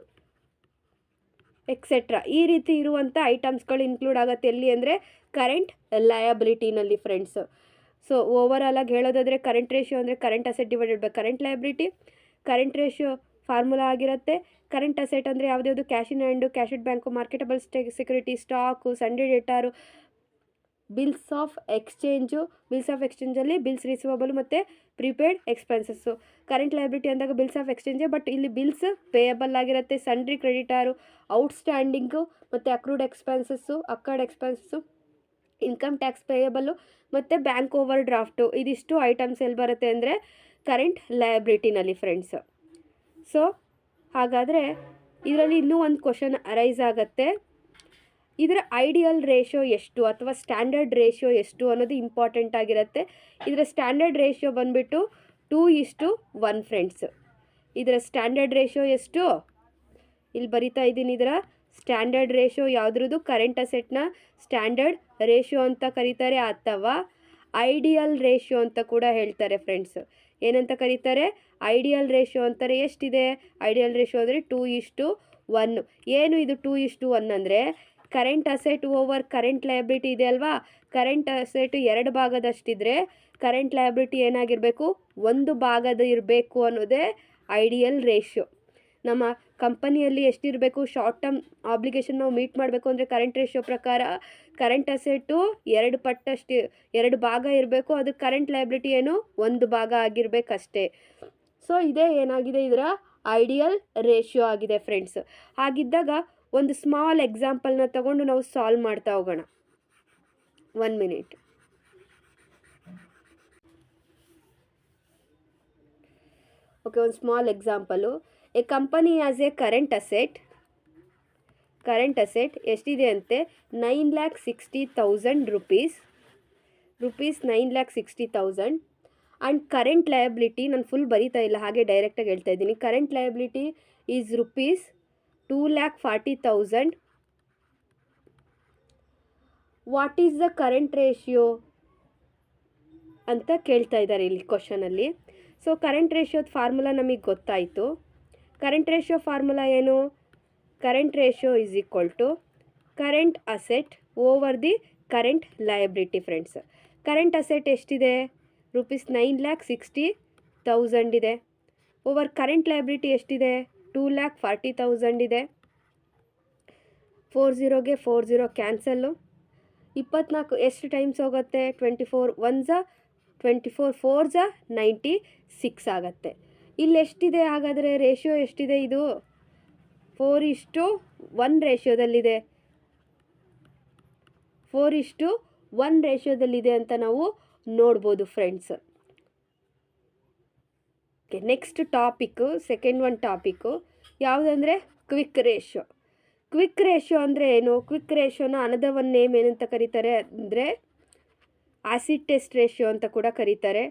ಎಕ್ಸೆಟ್ರಾ ಈ ರೀತಿ ಇರುವಂಥ ಐಟಮ್ಸ್ಗಳು ಇನ್ಕ್ಲೂಡ್ ಆಗುತ್ತೆ ಎಲ್ಲಿ ಅಂದರೆ ಕರೆಂಟ್ ಲಯಬಿಲಿಟಿನಲ್ಲಿ ಫ್ರೆಂಡ್ಸು. ಸೊ ಓವರಾಲ್ ಆಗಿ ಹೇಳೋದಾದರೆ ಕರೆಂಟ್ ರೇಷಿಯೋ ಅಂದರೆ current asset divided by current liability. Current ratio formula ಆಗಿರುತ್ತೆ. ಕರೆಂಟ್ ಅಸೆಟ್ ಅಂದರೆ ಯಾವುದ್ಯಾವುದು, cash in hand, cash at bank, marketable security, stock, sundry debtor, bills of ಎಕ್ಸ್ಚೇಂಜಲ್ಲಿ ಬಿಲ್ಸ್ ರಿಸೀವಬಲ್ ಮತ್ತು prepaid expenses. Current liability ಅಂದಾಗ bills of ಎಕ್ಸ್ಚೇಂಜೆ, but ಇಲ್ಲಿ bills payable ಆಗಿರುತ್ತೆ. Sundry creditor, outstanding ಮತ್ತು accrued expenses, income tax payable ಮತ್ತು bank over draft. ಇದಿಷ್ಟು items ಎಲ್ಲಿ ಬರುತ್ತೆ ಅಂದರೆ ಕರೆಂಟ್ ಲಯಬಿಲಿಟಿನಲ್ಲಿ ಫ್ರೆಂಡ್ಸ್. ಸೊ ಹಾಗಾದರೆ ಇದರಲ್ಲಿ ಇನ್ನೂ ಒಂದು ಕ್ವಶನ್ ಅರೈಸ್ ಆಗುತ್ತೆ. ಇದರ ಐಡಿಯಲ್ ರೇಷಿಯೋ ಎಷ್ಟು ಅಥವಾ ಸ್ಟ್ಯಾಂಡರ್ಡ್ ರೇಷಿಯೋ ಎಷ್ಟು ಅನ್ನೋದು ಇಂಪಾರ್ಟೆಂಟ್ ಆಗಿರುತ್ತೆ. ಇದರ ಸ್ಟ್ಯಾಂಡರ್ಡ್ ರೇಷಿಯೋ ಬಂದುಬಿಟ್ಟು 2:1 ಫ್ರೆಂಡ್ಸ್. ಇದರ ಸ್ಟ್ಯಾಂಡರ್ಡ್ ರೇಷಿಯೋ ಎಷ್ಟು, ಇಲ್ಲಿ ಬರಿತಾ ಇದ್ದೀನಿ. ಇದರ ಸ್ಟ್ಯಾಂಡರ್ಡ್ ರೇಷಿಯೋ ಯಾವುದ್ರದ್ದು, ಕರೆಂಟ್ ಅಸೆಟ್ನ ಸ್ಟ್ಯಾಂಡರ್ಡ್ ರೇಷಿಯೋ ಅಂತ ಕರೀತಾರೆ, ಅಥವಾ ಐಡಿಯಲ್ ರೇಷಿಯೋ ಅಂತ ಕೂಡ ಹೇಳ್ತಾರೆ ಫ್ರೆಂಡ್ಸ್. ಏನಂತ ಕರೀತಾರೆ, ಐಡಿಯಲ್ ರೇಷಿಯೋ ಅಂತಾರೆ. ಎಷ್ಟಿದೆ ಐಡಿಯಲ್ ರೇಷಿಯೋ ಅಂದರೆ 2:1. ಏನು ಇದು 2:1 ಅಂದರೆ current asset over current liability ಇದೆ ಅಲ್ವಾ. ಕರೆಂಟ್ ಅಸೆಟ್ 2 ಭಾಗದಷ್ಟಿದ್ರೆ ಕರೆಂಟ್ ಲಯಬಿಲಿಟಿ ಏನಾಗಿರಬೇಕು, 1 ಭಾಗದ ಇರಬೇಕು ಅನ್ನೋದೇ ಐಡಿಯಲ್ ರೇಷಿಯೋ. ನಮ್ಮ ಕಂಪನಿಯಲ್ಲಿ ಎಷ್ಟಿರಬೇಕು, ಶಾರ್ಟ್ ಟರ್ಮ್ ಆಬ್ಲಿಗೇಷನ್ ನಾವು ಮೀಟ್ ಮಾಡಬೇಕು ಅಂದರೆ ಕರೆಂಟ್ ರೇಷಿಯೋ ಪ್ರಕಾರ ಕರೆಂಟ್ ಅಸೆಟ್ಟು 2 ಪಟ್ಟಷ್ಟು 2 ಭಾಗ ಇರಬೇಕು. ಅದು ಕರೆಂಟ್ ಲಯಬಿಲಿಟಿ ಏನು 1 ಭಾಗ ಆಗಿರಬೇಕಷ್ಟೇ. ಸೊ ಇದೇ ಏನಾಗಿದೆ ಇದರ ಐಡಿಯಲ್ ರೇಷಿಯೋ ಆಗಿದೆ ಫ್ರೆಂಡ್ಸ್. ಹಾಗಿದ್ದಾಗ ಒಂದು ಸ್ಮಾಲ್ ಎಕ್ಸಾಂಪಲ್ನ ತಗೊಂಡು ನಾವು ಸಾಲ್ವ್ ಮಾಡ್ತಾ ಹೋಗೋಣ. 1 ಮಿನಿಟ್. ಓಕೆ, ಒಂದು small example. A company as a current asset ಎಷ್ಟಿದೆ ಅಂತೆ, 9,60,000 rupees 9,60,000. ಆ್ಯಂಡ್ ಕರೆಂಟ್ ಲಯಬಿಲಿಟಿ, ನಾನು ಫುಲ್ ಬರೀತಾ ಇಲ್ಲ, ಹಾಗೆ ಡೈರೆಕ್ಟಾಗಿ ಹೇಳ್ತಾ ಇದ್ದೀನಿ. Current liability is rupees 2,40,000. What is the current ratio ಅಂತ ಕೇಳ್ತಾ ಇದ್ದಾರೆ ಇಲ್ಲಿ ಕ್ವಶನಲ್ಲಿ. ಸೊ ಕರೆಂಟ್ ರೇಷಿಯೋದ ಫಾರ್ಮುಲಾ ನಮಗೆ ಗೊತ್ತಾಯಿತು. ಕರೆಂಟ್ ರೇಷಿಯೋ ಫಾರ್ಮುಲಾ ಏನು? Current ratio is equal to current asset over the current liability friends. Current asset ಎಷ್ಟಿದೆ? rupees 9,60,000 ಇದೆ. ಓವರ್ ಕರೆಂಟ್ ಲಯಬಿಲಿಟಿ ಎಷ್ಟಿದೆ? 2,40,000 ಇದೆ. 40ಗೆ 40 ಕ್ಯಾನ್ಸಲ್ಲು. 24 ಎಷ್ಟು ಟೈಮ್ಸ್ ಹೋಗುತ್ತೆ? 24 1s 24 4s 96 ಆಗುತ್ತೆ. ಇಲ್ಲಿ ಎಷ್ಟಿದೆ ಹಾಗಾದರೆ? ರೇಷಿಯೋ ಎಷ್ಟಿದೆ ಇದು? 4:1 ರೇಷಿಯೋದಲ್ಲಿದೆ. 4:1 ರೇಷಿಯೋದಲ್ಲಿದೆ ಅಂತ ನಾವು ನೋಡ್ಬೋದು friends. Okay, next topic, second one topic ಯಾವುದಂದರೆ ಕ್ವಿಕ್ ರೇಷಿಯೋ. ಕ್ವಿಕ್ ರೇಷಿಯೋ ಅಂದರೆ ಏನು? ಕ್ವಿಕ್ ರೇಷಿಯೋನ ಅನದರ್ ಒನ್ ನೇಮ್ ಏನಂತ ಕರೀತಾರೆ ಅಂದರೆ ಆಸಿಡ್ ಟೆಸ್ಟ್ ರೇಷಿಯೋ ಅಂತ ಕೂಡ ಕರೀತಾರೆ,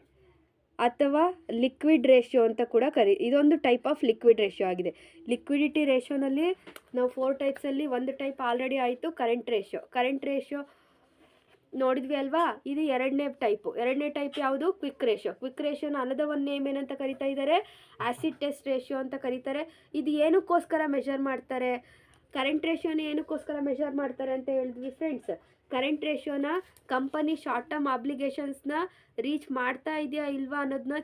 ಅಥವಾ ಲಿಕ್ವಿಡ್ ರೇಷಿಯೋ ಅಂತ ಕೂಡ ಇದೊಂದು ಟೈಪ್ ಆಫ್ ಲಿಕ್ವಿಡ್ ರೇಷಿಯೋ ಆಗಿದೆ. ಲಿಕ್ವಿಡಿಟಿ ರೇಷಿಯೋನಲ್ಲಿ ನಾವು 4 ಟೈಪ್ಸಲ್ಲಿ ಒಂದು ಟೈಪ್ ಆಲ್ರೆಡಿ ಆಯಿತು, ಕರೆಂಟ್ ರೇಷಿಯೋ ನೋಡಿದ್ವಿ ಅಲ್ವಾ? ಇದು ಎರಡನೇ ಟೈಪ್ ಯಾವುದು? ಕ್ವಿಕ್ ರೇಷಿಯೋನ ಅನದರ್ ಒನ್ ನೇಮ್ ಏನಂತ ಕರಿತಾ ಇದ್ದಾರೆ? ಆಸಿಡ್ ಟೆಸ್ಟ್ ರೇಷಿಯೋ ಅಂತ ಕರೀತಾರೆ. ಇದು ಏನಕ್ಕೋಸ್ಕರ ಮೆಷರ್ ಮಾಡ್ತಾರೆ? ಕರೆಂಟ್ ರೇಷಿಯೋನ ಏನಕ್ಕೋಸ್ಕರ ಮೆಷರ್ ಮಾಡ್ತಾರೆ ಅಂತ ಹೇಳಿದ್ವಿ ಫ್ರೆಂಡ್ಸ್. ಕರೆಂಟ್ ರೇಷಿಯೋನ ಕಂಪನಿ ಶಾರ್ಟ್ ಟರ್ಮ್ ಆಬ್ಲಿಗೇಷನ್ಸ್ನ ರೀಚ್ ಮಾಡ್ತಾ ಇದೆಯಾ ಇಲ್ವಾ ಅನ್ನೋದನ್ನ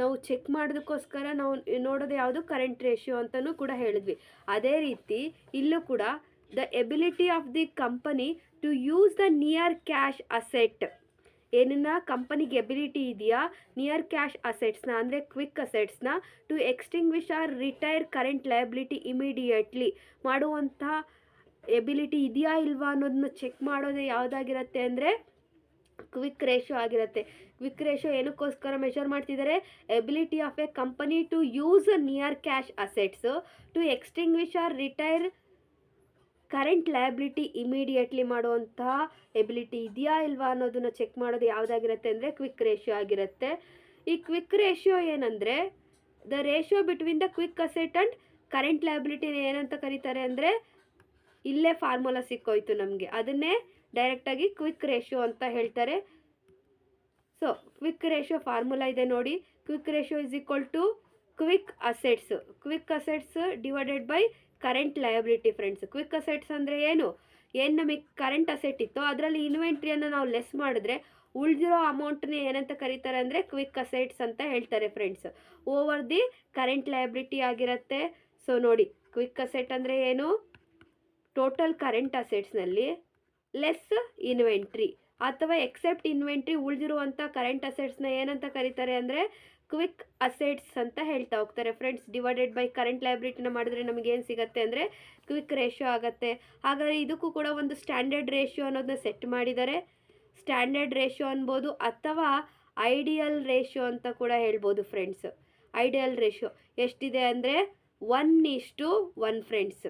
ನಾವು ಚೆಕ್ ಮಾಡೋದಕ್ಕೋಸ್ಕರ ನಾವು ನೋಡೋದು ಯಾವುದು? ಕರೆಂಟ್ ರೇಷಿಯೋ ಅಂತಲೂ ಕೂಡ ಹೇಳಿದ್ವಿ. ಅದೇ ರೀತಿ ಇಲ್ಲೂ ಕೂಡ the ability of the company to use the near cash asset, ಏನನ್ನ ಕಂಪನಿಗೆ ಎಬಿಲಿಟಿ ಇದೆಯಾ ನಿಯರ್ ಕ್ಯಾಶ್ ಅಸೆಟ್ಸ್ನ ಅಂದರೆ ಕ್ವಿಕ್ ಅಸೆಟ್ಸ್ನ to extinguish or retire current liability immediately ಮಾಡುವಂತಹ ಎಬಿಲಿಟಿ ಇದೆಯಾ ಇಲ್ವಾ ಅನ್ನೋದನ್ನ ಚೆಕ್ ಮಾಡೋದು ಯಾವುದಾಗಿರುತ್ತೆ ಅಂದರೆ ಕ್ವಿಕ್ ರೇಷಿಯೋ ಆಗಿರುತ್ತೆ. ಕ್ವಿಕ್ ರೇಷಿಯೋ ಏನಕ್ಕೋಸ್ಕರ ಮೆಷರ್ ಮಾಡ್ತಿದ್ದಾರೆ? Ability of a company to use near cash assets to extinguish or retire current liability immediately ಮಾಡುವಂತಹ ಎಬಿಲಿಟಿ ಇದೆಯಾ ಇಲ್ವಾ ಅನ್ನೋದನ್ನು ಚೆಕ್ ಮಾಡೋದು ಯಾವುದಾಗಿರುತ್ತೆ ಅಂದರೆ ಕ್ವಿಕ್ ರೇಷಿಯೋ ಆಗಿರುತ್ತೆ. ಈ ಕ್ವಿಕ್ ರೇಷಿಯೋ ಏನಂದರೆ the ratio between the quick asset and current ಲಯಬಿಲಿಟಿನ ಏನಂತ ಕರೀತಾರೆ ಅಂದರೆ, ಇಲ್ಲೇ ಫಾರ್ಮುಲಾ ಸಿಕ್ಕೋಯ್ತು ನಮಗೆ, ಅದನ್ನೇ ಡೈರೆಕ್ಟಾಗಿ ಕ್ವಿಕ್ ರೇಷಿಯೋ ಅಂತ ಹೇಳ್ತಾರೆ. ಸೊ ಕ್ವಿಕ್ ರೇಷಿಯೋ ಫಾರ್ಮುಲಾ ಇದೆ ನೋಡಿ. Quick ratio is equal to quick assets divided by current liability friends. Quick assets ಅಂದರೆ ಏನು ನಮಗೆ ಕರೆಂಟ್ ಅಸೆಟ್ ಇತ್ತು ಅದರಲ್ಲಿ ಇನ್ವೆಂಟ್ರಿಯನ್ನು ನಾವು ಲೆಸ್ ಮಾಡಿದ್ರೆ ಉಳಿದಿರೋ ಅಮೌಂಟ್ನ ಏನಂತ ಕರೀತಾರೆ ಅಂದರೆ ಕ್ವಿಕ್ ಅಸೆಟ್ಸ್ ಅಂತ ಹೇಳ್ತಾರೆ friends. Over the current liability ಆಗಿರುತ್ತೆ. ಸೊ ನೋಡಿ, ಕ್ವಿಕ್ ಅಸೆಟ್ ಅಂದರೆ ಏನು? ಟೋಟಲ್ ಕರೆಂಟ್ ಅಸೆಟ್ಸ್ನಲ್ಲಿ ಲೆಸ್ ಇನ್ವೆಂಟ್ರಿ ಅಥವಾ ಎಕ್ಸೆಪ್ಟ್ ಇನ್ವೆಂಟ್ರಿ ಉಳಿದಿರುವಂಥ ಕರೆಂಟ್ ಅಸೆಟ್ಸ್ನ ಏನಂತ ಕರೀತಾರೆ ಅಂದರೆ ಕ್ವಿಕ್ ಅಸೆಟ್ಸ್ ಅಂತ ಹೇಳ್ತಾ ಹೋಗ್ತಾರೆ ಫ್ರೆಂಡ್ಸ್. ಡಿವೈಡೆಡ್ ಬೈ ಕರೆಂಟ್ ಲಯಬಿಲಿಟಿನ ಮಾಡಿದ್ರೆ ನಮಗೆ ಏನು ಸಿಗುತ್ತೆ ಅಂದರೆ ಕ್ವಿಕ್ ರೇಷಿಯೋ ಆಗುತ್ತೆ. ಹಾಗಾದರೆ ಇದಕ್ಕೂ ಕೂಡ ಒಂದು ಸ್ಟ್ಯಾಂಡರ್ಡ್ ರೇಷಿಯೋ ಅನ್ನೋದನ್ನ ಸೆಟ್ ಮಾಡಿದ್ದಾರೆ. ಸ್ಟ್ಯಾಂಡರ್ಡ್ ರೇಷಿಯೋ ಅನ್ಬೋದು ಅಥವಾ ಐಡಿಯಲ್ ರೇಷಿಯೋ ಅಂತ ಕೂಡ ಹೇಳ್ಬೋದು ಫ್ರೆಂಡ್ಸ್. ಐಡಿಯಲ್ ರೇಷಿಯೋ ಎಷ್ಟಿದೆ ಅಂದರೆ 1:1 ಫ್ರೆಂಡ್ಸ್.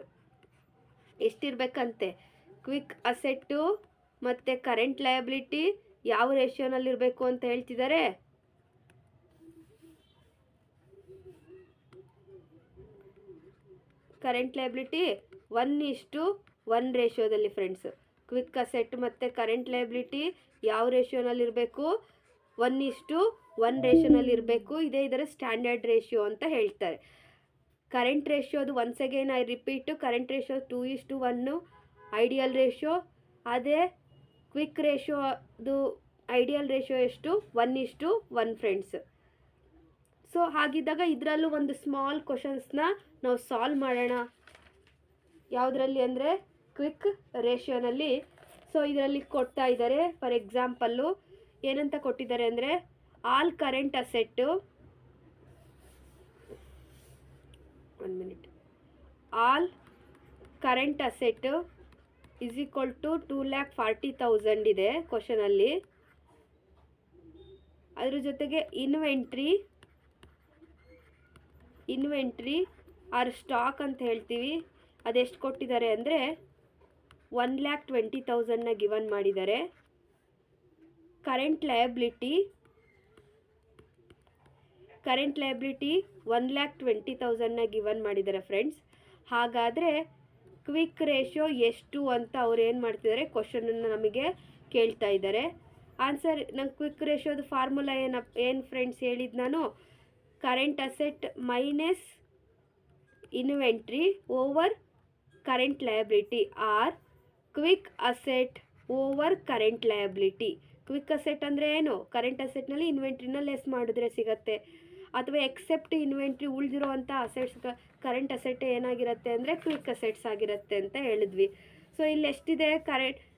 ಎಷ್ಟಿರಬೇಕಂತೆ? ಕ್ವಿಕ್ ಅಸೆಟ್ಟು ಮತ್ತು ಕರೆಂಟ್ ಲಯಬಿಲಿಟಿ ಯಾವ ರೇಷಿಯೋನಲ್ಲಿರಬೇಕು ಅಂತ ಹೇಳ್ತಿದ್ದಾರೆ? ಕರೆಂಟ್ ಲಯಬಿಲಿಟಿ 1:1 ರೇಷಿಯೋದಲ್ಲಿ ಫ್ರೆಂಡ್ಸ್. ಕ್ವಿಕ್ ಅಸೆಟ್ ಮತ್ತು ಕರೆಂಟ್ ಲಯಬಿಲಿಟಿ ಯಾವ ರೇಷಿಯೋನಲ್ಲಿರಬೇಕು? 1:1 ರೇಷಿಯೋನಲ್ಲಿರಬೇಕು. ಇದೇ ಇದರ ಸ್ಟ್ಯಾಂಡರ್ಡ್ ರೇಷಿಯೋ ಅಂತ ಹೇಳ್ತಾರೆ. ಕರೆಂಟ್ ರೇಷಿಯೋದು once again I repeat, current ratio 2:1 ideal ratio. ಅದೇ ಕ್ವಿಕ್ ರೇಷಿಯೋದು ಐಡಿಯಲ್ ರೇಷಿಯೋ ಎಷ್ಟು? 1:1 ಫ್ರೆಂಡ್ಸ್. ಸೊ ಹಾಗಿದ್ದಾಗ ಇದರಲ್ಲೂ ಒಂದು ಸ್ಮಾಲ್ ಕ್ವಶನ್ಸ್ನ ನಾವು ಸಾಲ್ವ್ ಮಾಡೋಣ. ಯಾವುದರಲ್ಲಿ ಅಂದರೆ ಕ್ವಿಕ್ ರೇಷಿಯೋನಲ್ಲಿ. ಸೊ ಇದರಲ್ಲಿ ಕೊಡ್ತಾ ಇದ್ದಾರೆ, ಫಾರ್ ಎಕ್ಸಾಂಪಲ್ಲು ಏನಂತ ಕೊಟ್ಟಿದ್ದಾರೆ ಅಂದರೆ all current asset, all current asset is equal to 2,40,000 ಇದೆ ಕ್ವಶನಲ್ಲಿ. ಅದ್ರ ಜೊತೆಗೆ ಇನ್ವೆಂಟ್ರಿ ಇನ್ವೆಂಟ್ರಿ ಆರ್ ಸ್ಟಾಕ್ ಅಂತ ಹೇಳ್ತೀವಿ, ಅದೆಷ್ಟು ಕೊಟ್ಟಿದ್ದಾರೆ ಅಂದರೆ 1,20,000ನ ಗಿವನ್ ಮಾಡಿದ್ದಾರೆ. ಕರೆಂಟ್ ಲಯಬಿಲಿಟಿ 1,20,000ನ ಗಿವನ್ ಮಾಡಿದ್ದಾರೆ ಫ್ರೆಂಡ್ಸ್. ಹಾಗಾದರೆ ಕ್ವಿಕ್ ರೇಷಿಯೋ ಎಷ್ಟು ಅಂತ ಅವ್ರು ಏನು ಮಾಡ್ತಿದ್ದಾರೆ, ಕ್ವಶನನ್ನು ನಮಗೆ ಕೇಳ್ತಾ ಇದ್ದಾರೆ. ಆನ್ಸರ್ ನಂಗೆ ಕ್ವಿಕ್ ರೇಷಿಯೋದು ಫಾರ್ಮುಲಾ ಏನು ಫ್ರೆಂಡ್ಸ್ ಹೇಳಿದ್ದು ನಾನು, current asset minus inventory over current liability or quick asset over current liability. Quick asset ಅಂದರೆ ಏನು, ಕರೆಂಟ್ ಅಸೆಟ್ನಲ್ಲಿ ಇನ್ವೆಂಟ್ರಿನ ಲೆಸ್ ಮಾಡಿದ್ರೆ ಸಿಗತ್ತೆ, ಅಥವಾ ಎಕ್ಸೆಪ್ಟ್ ಇನ್ವೆಂಟ್ರಿ ಉಳಿದಿರೋ ಅಂಥ ಅಸೆಟ್ಸ್ ಕರೆಂಟ್ ಅಸೆಟ್ ಏನಾಗಿರುತ್ತೆ ಅಂದರೆ ಕ್ವಿಕ್ ಅಸೆಟ್ಸ್ ಆಗಿರುತ್ತೆ ಅಂತ ಹೇಳಿದ್ವಿ. ಸೊ ಇಲ್ಲಿ ಎಷ್ಟಿದೆ,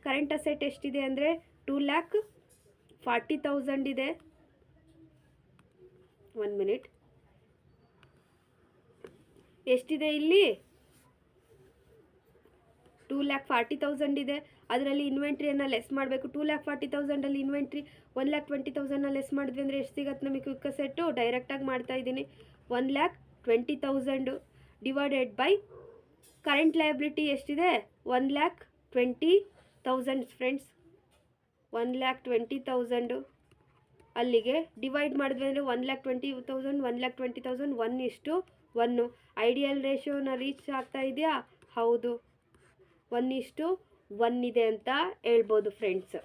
ಕರೆಂಟ್ ಅಸೆಟ್ ಎಷ್ಟಿದೆ ಅಂದರೆ 2,40,000 ಇದೆ. 1 ಮಿನಿಟ್, ಎಷ್ಟಿದೆ ಇಲ್ಲಿ 2,40,000 ಇದೆ. ಅದರಲ್ಲಿ ಇನ್ವೆಂಟ್ರಿಯನ್ನು ಲೆಸ್ ಮಾಡಬೇಕು. 2,40,000ಅಲ್ಲಿ ಇನ್ವೆಂಟ್ರಿ 1,20,000ನ ಲೆಸ್ ಮಾಡಿದ್ವಿ ಅಂದರೆ ಎಷ್ಟು ಸಿಗುತ್ತೆ ನಮಗೆ ಕ್ವಿಕ್ ಅಸೆಟ್ಟು, ಡೈರೆಕ್ಟಾಗಿ ಮಾಡ್ತಾ ಇದ್ದೀನಿ. 1,20,000 ಡಿವೈಡೆಡ್ ಬೈ ಕರೆಂಟ್ ಲಯಬಿಲಿಟಿ ಎಷ್ಟಿದೆ 1,20,000 ಫ್ರೆಂಡ್ಸ್. 1,20,000 ಅಲ್ಲಿಗೆ ಡಿವೈಡ್ ಮಾಡಿದ್ವಿ ಅಂದರೆ 1,20,000 1,20,000 1:1. ಐಡಿಯಲ್ ರೇಷಿಯೋನ ರೀಚ್ ಆಗ್ತಾ ಇದೆಯಾ? ಹೌದು, 1:1 ಇದೆ ಅಂತ ಹೇಳ್ಬೋದು ಫ್ರೆಂಡ್ಸ್.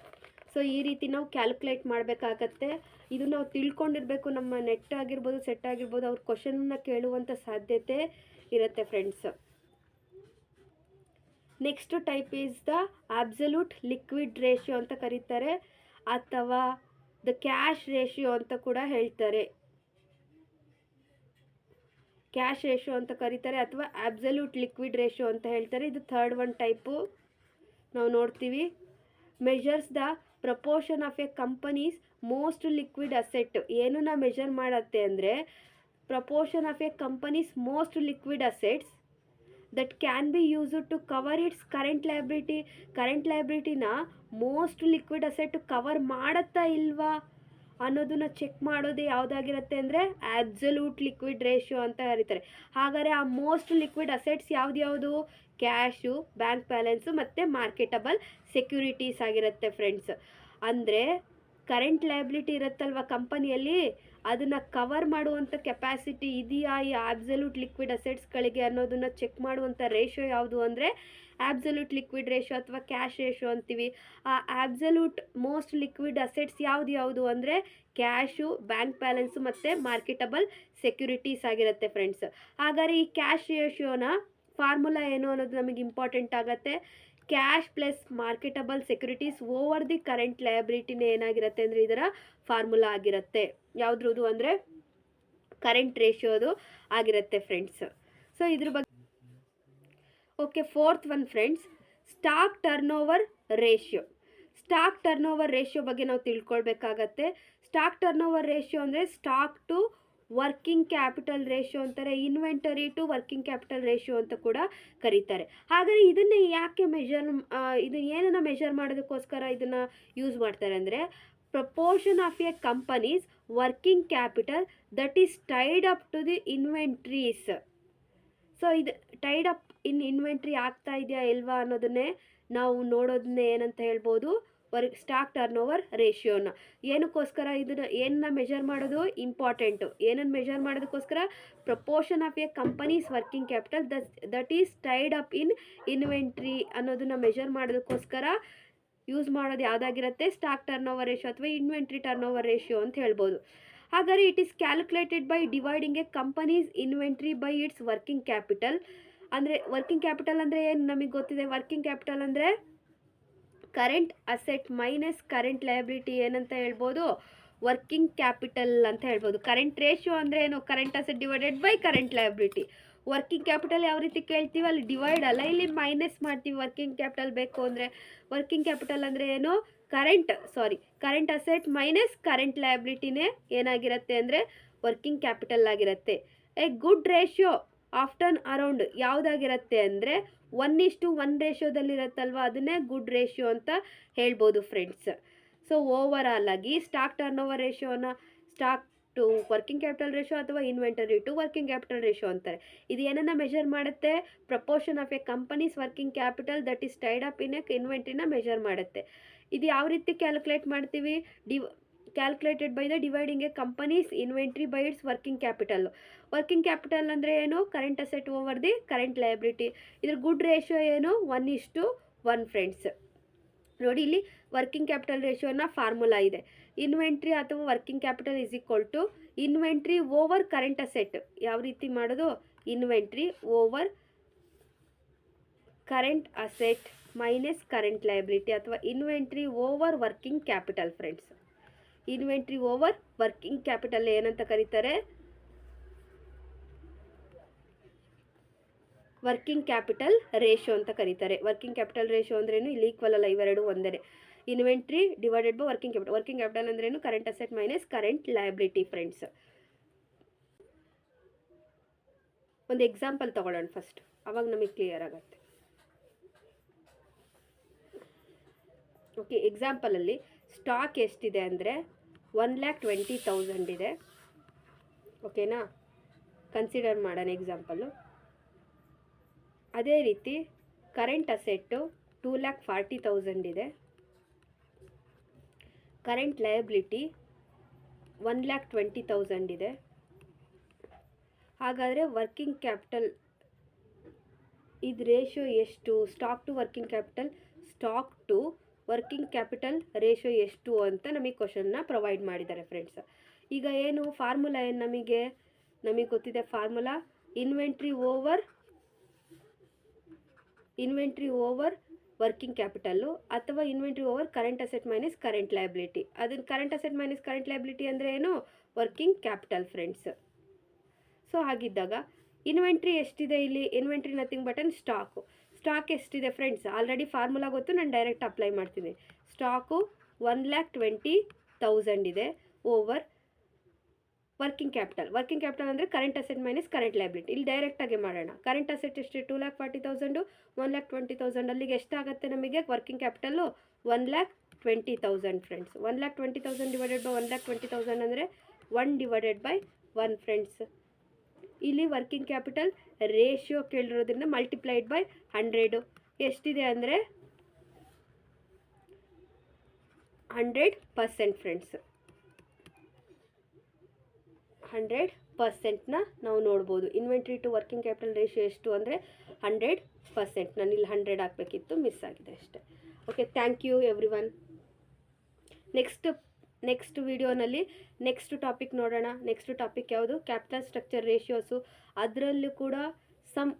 ಸೊ ಈ ರೀತಿ ನಾವು ಕ್ಯಾಲ್ಕುಲೇಟ್ ಮಾಡಬೇಕಾಗತ್ತೆ. ಇದು ನಾವು ತಿಳ್ಕೊಂಡಿರಬೇಕು. ನಮ್ಮ ನೆಟ್ ಆಗಿರ್ಬೋದು, ಸೆಟ್ ಆಗಿರ್ಬೋದು, ಅವ್ರ ಕ್ವಶನನ್ನು ಕೇಳುವಂಥ ಸಾಧ್ಯತೆ ಇರುತ್ತೆ friends. Next type is the absolute liquid ratio ಅಂತ ಕರೀತಾರೆ, ಅಥವಾ ದ ಕ್ಯಾಶ್ ರೇಷಿಯೋ ಅಂತ ಕೂಡ ಹೇಳ್ತಾರೆ. ಕ್ಯಾಶ್ ರೇಷಿಯೋ ಅಂತ ಕರೀತಾರೆ ಅಥವಾ ಅಬ್ಸಲ್ಯೂಟ್ ಲಿಕ್ವಿಡ್ ರೇಷಿಯೋ ಅಂತ ಹೇಳ್ತಾರೆ. ಇದು ಥರ್ಡ್ ಒನ್ ಟೈಪು ನಾವು ನೋಡ್ತೀವಿ. Measures the proportion of a company's most liquid asset. ಏನನ್ನ ಮೆಜರ್ ಮಾಡುತ್ತೆ ಅಂದರೆ proportion of a company's most liquid assets that can be used to cover its current liability. Current ಲಯಬಿಲಿಟಿನ most liquid asset cover ಮಾಡುತ್ತಾ ಇಲ್ವಾ ಅನ್ನೋದನ್ನ check ಮಾಡೋದು ಯಾವುದಾಗಿರುತ್ತೆ ಅಂದರೆ ಅಬ್ಸಲ್ಯೂಟ್ ಲಿಕ್ವಿಡ್ ರೇಷಿಯೋ ಅಂತ ಕರೀತಾರೆ. ಹಾಗಾದರೆ ಆ ಮೋಸ್ಟ್ ಲಿಕ್ವಿಡ್ ಅಸೆಟ್ಸ್ ಯಾವುದು? ಕ್ಯಾಶು, ಬ್ಯಾಂಕ್ ಬ್ಯಾಲೆನ್ಸು ಮತ್ತು ಮಾರ್ಕೆಟಬಲ್ ಸೆಕ್ಯೂರಿಟೀಸ್ ಆಗಿರುತ್ತೆ ಫ್ರೆಂಡ್ಸ್. ಅಂದರೆ ಕರೆಂಟ್ ಲಯಬಿಲಿಟಿ ಇರುತ್ತಲ್ವ ಕಂಪನಿಯಲ್ಲಿ, ಅದನ್ನು ಕವರ್ ಮಾಡುವಂಥ ಕೆಪಾಸಿಟಿ ಇದೆಯಾ ಈ ಅಬ್ಸಲ್ಯೂಟ್ ಲಿಕ್ವಿಡ್ ಅಸೆಟ್ಸ್ಗಳಿಗೆ ಅನ್ನೋದನ್ನು ಚೆಕ್ ಮಾಡುವಂಥ ರೇಷಿಯೋ ಯಾವುದು ಅಂದರೆ ಅಬ್ಸಲ್ಯೂಟ್ ಲಿಕ್ವಿಡ್ ರೇಷಿಯೋ ಅಥವಾ ಕ್ಯಾಶ್ ರೇಷಿಯೋ ಅಂತೀವಿ. ಆ ಅಬ್ಸಲ್ಯೂಟ್ ಮೋಸ್ಟ್ ಲಿಕ್ವಿಡ್ ಅಸೆಟ್ಸ್ ಯಾವುದು ಅಂದರೆ ಕ್ಯಾಶು, ಬ್ಯಾಂಕ್ ಬ್ಯಾಲೆನ್ಸು ಮತ್ತು ಮಾರ್ಕೆಟಬಲ್ ಸೆಕ್ಯೂರಿಟೀಸ್ ಆಗಿರುತ್ತೆ ಫ್ರೆಂಡ್ಸ್. ಹಾಗಾದರೆ ಈ ಕ್ಯಾಶ್ ರೇಷಿಯೋನ ಫಾರ್ಮುಲಾ ಏನು ಅನ್ನೋದು ನಮಗೆ ಇಂಪಾರ್ಟೆಂಟ್ ಆಗುತ್ತೆ. Cash plus marketable securities over the current ಲಯಬಿಲಿಟಿನೇ ಏನಾಗಿರುತ್ತೆ ಅಂದರೆ ಇದರ ಫಾರ್ಮುಲಾ ಆಗಿರುತ್ತೆ. ಯಾವುದ್ರದ್ದು ಅಂದರೆ ಕರೆಂಟ್ ರೇಷಿಯೋದು ಆಗಿರುತ್ತೆ ಫ್ರೆಂಡ್ಸ್. ಸೊ ಇದ್ರ ಬಗ್ಗೆ okay, fourth one friends, stock turnover ratio. Stock turnover ratio ಬಗ್ಗೆ ನಾವು ತಿಳ್ಕೊಳ್ಬೇಕಾಗತ್ತೆ. ಸ್ಟಾಕ್ ಟರ್ನ್ ಓವರ್ ರೇಷಿಯೋ ಅಂದರೆ stock to working capital ratio ಅಂತಾರೆ, inventory to working capital ratio ಅಂತ ಕೂಡ ಕರೀತಾರೆ. ಹಾಗಾದರೆ ಇದನ್ನು ಯಾಕೆ ಇದು ಏನನ್ನು ಮೆಷರ್ ಮಾಡೋದಕ್ಕೋಸ್ಕರ ಇದನ್ನು ಯೂಸ್ ಮಾಡ್ತಾರೆ ಅಂದರೆ proportion of a company's working capital that is tied up to the inventories. So ಇದು ಟೈಡ್ ಅಪ್ ಇನ್ವೆಂಟ್ರಿ ಆಗ್ತಾ ಇದೆಯಾ ಇಲ್ವಾ ಅನ್ನೋದನ್ನೇ ನಾವು ನೋಡೋದನ್ನೇ ಏನಂತ ಹೇಳ್ಬೋದು, ಸ್ಟಾಕ್ ಟರ್ನ್ ಓವರ್ ರೇಷಿಯೋನ. ಏನಕ್ಕೋಸ್ಕರ ಏನನ್ನ ಮೆಷರ್ ಮಾಡೋದು ಇಂಪಾರ್ಟೆಂಟು. ಏನನ್ನು ಮೆಷರ್ ಮಾಡೋದಕ್ಕೋಸ್ಕರ proportion of a company's working capital that is tied up in inventory ಅನ್ನೋದನ್ನ ಮೆಷರ್ ಮಾಡೋದಕ್ಕೋಸ್ಕರ ಯೂಸ್ ಮಾಡೋದು ಯಾವುದಾಗಿರುತ್ತೆ, stock turnover ratio or inventory turnover ratio ಅಂತ ಹೇಳ್ಬೋದು. ಹಾಗಾದರೆ it is calculated by dividing a company's inventory by its working capital. ಅಂದರೆ working capital ಅಂದರೆ ಏನು ನಮಗೆ ಗೊತ್ತಿದೆ. ವರ್ಕಿಂಗ್ ಕ್ಯಾಪಿಟಲ್ ಅಂದರೆ current asset minus current liability ಏನಂತ ಹೇಳ್ಬೋದು, ವರ್ಕಿಂಗ್ ಕ್ಯಾಪಿಟಲ್ ಅಂತ ಹೇಳ್ಬೋದು. ಕರೆಂಟ್ ರೇಷಿಯೋ ಅಂದರೆ ಏನು, current asset divided by current liability. Working capital ಯಾವ ರೀತಿ ಕೇಳ್ತೀವಿ ಅಲ್ಲಿ ಡಿವೈಡ್ ಅಲ್ಲ, ಇಲ್ಲಿ ಮೈನಸ್ ಮಾಡ್ತೀವಿ. ವರ್ಕಿಂಗ್ ಕ್ಯಾಪಿಟಲ್ ಬೇಕು ಅಂದರೆ ವರ್ಕಿಂಗ್ ಕ್ಯಾಪಿಟಲ್ ಅಂದರೆ ಏನು, ಕರೆಂಟ್ ಅಸೆಟ್ ಮೈನಸ್ ಕರೆಂಟ್ ಲಯಬಿಲಿಟಿನೇ ಏನಾಗಿರುತ್ತೆ ಅಂದರೆ ವರ್ಕಿಂಗ್ ಕ್ಯಾಪಿಟಲ್ ಆಗಿರುತ್ತೆ. A good ratio often around ಯಾವುದಾಗಿರುತ್ತೆ ಅಂದರೆ 1:1 ರೇಷಿಯೋದಲ್ಲಿರುತ್ತಲ್ವ, ಅದನ್ನೇ ಗುಡ್ ರೇಷಿಯೋ ಅಂತ ಹೇಳ್ಬೋದು ಫ್ರೆಂಡ್ಸ್. ಸೊ ಓವರ್ ಆಲ್ ಆಗಿ ಸ್ಟಾಕ್ ಟರ್ನ್ ಓವರ್ ರೇಷಿಯೋನ ಟು ವರ್ಕಿಂಗ್ ಕ್ಯಾಪಿಟಲ್ ರೇಷೋ ಅಥವಾ inventory to working capital ratio ಅಂತಾರೆ. ಇದು ಏನನ್ನ ಮೆಷರ್ ಮಾಡುತ್ತೆ? Proportion of a company's working capital that is tied up in a ಇನ್ವೆಂಟ್ರಿನ ಮೆಷರ್ ಮಾಡುತ್ತೆ. ಇದು ಯಾವ ರೀತಿ ಕ್ಯಾಲ್ಕುಲೇಟ್ ಮಾಡ್ತೀವಿ? Calculated by the dividing a company's inventory by its working capital. Working capital ಅಂದರೆ ಏನು? Current asset over the current liability. ಇದ್ರ good ratio ಏನು? 1:1 ಫ್ರೆಂಡ್ಸ್. ನೋಡಿ, ಇಲ್ಲಿ ವರ್ಕಿಂಗ್ ಕ್ಯಾಪಿಟಲ್ ರೇಷಿಯೋನ ಫಾರ್ಮುಲಾ ಇದೆ. ಇನ್ವೆಂಟ್ರಿ ಅಥವಾ working capital is equal to inventory over current asset. ಯಾವ ರೀತಿ ಮಾಡೋದು? Inventory over current asset minus current liability ಅಥವಾ inventory over working capital friends. Inventory over working capital ಏನಂತ ಕರೀತಾರೆ? ವರ್ಕಿಂಗ್ ಕ್ಯಾಪಿಟಲ್ ರೇಷೋ ಅಂತ ಕರೀತಾರೆ. ವರ್ಕಿಂಗ್ ಕ್ಯಾಪಿಟಲ್ ರೇಷೋ ಅಂದ್ರೇನು? ಇಲ್ಲಿ ಈಕ್ವಲ್ ಅಲ್ಲ, ಇವೆರಡು ಒಂದೇ. Inventory divided by working capital. Working capital ಅಂದ್ರೇನು? Current asset minus current liability friends. ಒಂದು ಎಕ್ಸಾಂಪಲ್ ತಗೊಳ್ಳೋಣ ಫಸ್ಟ್, ಅವಾಗ ನಮಗೆ ಕ್ಲಿಯರ್ ಆಗುತ್ತೆ. ಓಕೆ, ಎಕ್ಸಾಂಪಲಲ್ಲಿ ಸ್ಟಾಕ್ ಎಷ್ಟಿದೆ ಅಂದರೆ 1,20,000 ಇದೆ. ಓಕೆನಾ? ಕನ್ಸಿಡರ್ ಮಾಡೋಣ ಎಕ್ಸಾಂಪಲು. ಅದೇ ರೀತಿ ಕರೆಂಟ್ ಅಸೆಟ್ಟು 2,40,000 ಇದೆ. ಕರೆಂಟ್ ಲಯಬಿಲಿಟಿ 1,20,000 ಇದೆ. ಹಾಗಾದರೆ ವರ್ಕಿಂಗ್ ಕ್ಯಾಪಿಟಲ್ ಇದು ರೇಷಿಯೋ ಎಷ್ಟು? Stock to working capital, stock to working capital ratio ಎಷ್ಟು ಅಂತ ನಮಗೆ ಕ್ವಶನ್ನ ಪ್ರೊವೈಡ್ ಮಾಡಿದ್ದಾರೆ ಫ್ರೆಂಡ್ಸ್. ಈಗ ಏನು ಫಾರ್ಮುಲಾ ಏನು ನಮಗೆ ಗೊತ್ತಿದೆ formula. Inventory over working capital ಅಥವಾ inventory over current asset minus current liability. ಅದನ್ನು current asset minus current liability ಅಂದರೆ ಏನು? Working capital friends. ಸೊ ಹಾಗಿದ್ದಾಗ ಇನ್ವೆಂಟ್ರಿ ಎಷ್ಟಿದೆ ಇಲ್ಲಿ? Inventory nothing but stock. Stock ಎಷ್ಟಿದೆ ಫ್ರೆಂಡ್ಸ್? ಆಲ್ರೆಡಿ ಫಾರ್ಮುಲಾ ಗೊತ್ತು, ನಾನು ಡೈರೆಕ್ಟ್ ಅಪ್ಲೈ ಮಾಡ್ತೀನಿ. ಸ್ಟಾಕು 1,20,000 ಇದೆ over working capital. Working capital ಅಂದರೆ current asset minus current liability. ಇಲ್ಲಿ ಡೈರೆಕ್ಟಾಗಿ ಮಾಡೋಣ. ಕರೆಂಟ್ ಅಸೆಟ್ ಎಷ್ಟು? 2,40,000, 1,20,000. ಅಲ್ಲಿಗೆ ಎಷ್ಟಾಗುತ್ತೆ ನಮಗೆ working capital? 1,20,000 friends. 1,20,000 divided by 1,20,000 ಅಂದರೆ 1/1 ಫ್ರೆಂಡ್ಸ್. ಇಲ್ಲಿ ವರ್ಕಿಂಗ್ ಕ್ಯಾಪಿಟಲ್ ರೇಷಿಯೋ ಕೇಳಿರೋದ್ರಿಂದ ಮಲ್ಟಿಪ್ಲೈಡ್ ಬೈ 100 ಎಷ್ಟಿದೆ ಅಂದರೆ 100% ಫ್ರೆಂಡ್ಸ್. 100%ನ ನಾವು ನೋಡ್ಬೋದು. Inventory to working capital ratio ಎಷ್ಟು ಅಂದರೆ 100%. ನಾನು ಇಲ್ಲಿ 100 ಹಾಕಬೇಕಿತ್ತು, ಮಿಸ್ ಆಗಿದೆ ಅಷ್ಟೇ. Okay, thank you everyone. Next ವಿಡಿಯೋನಲ್ಲಿ ನೆಕ್ಸ್ಟ್ ಟಾಪಿಕ್ ನೋಡೋಣ. ನೆಕ್ಸ್ಟ್ ಟಾಪಿಕ್ ಯಾವುದು? Capital structure ratios. ಅದರಲ್ಲೂ ಕೂಡ ಸಮ್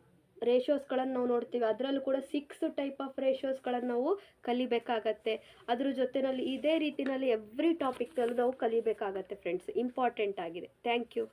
ರೇಷಿಯೋಸ್ಗಳನ್ನು ನಾವು ನೋಡ್ತೀವಿ. ಅದರಲ್ಲೂ ಕೂಡ 6 ಟೈಪ್ ಆಫ್ ರೇಷಿಯೋಸ್ಗಳನ್ನು ನಾವು ಕಲಿಬೇಕಾಗತ್ತೆ. ಅದ್ರ ಜೊತೆಯಲ್ಲಿ ಇದೇ ರೀತಿಯಲ್ಲಿ ಎವ್ರಿ ಟಾಪಿಕ್ನಲ್ಲೂ ನಾವು ಕಲಿಬೇಕಾಗತ್ತೆ ಫ್ರೆಂಡ್ಸ್. ಇಂಪಾರ್ಟೆಂಟ್ ಆಗಿದೆ. Thank you.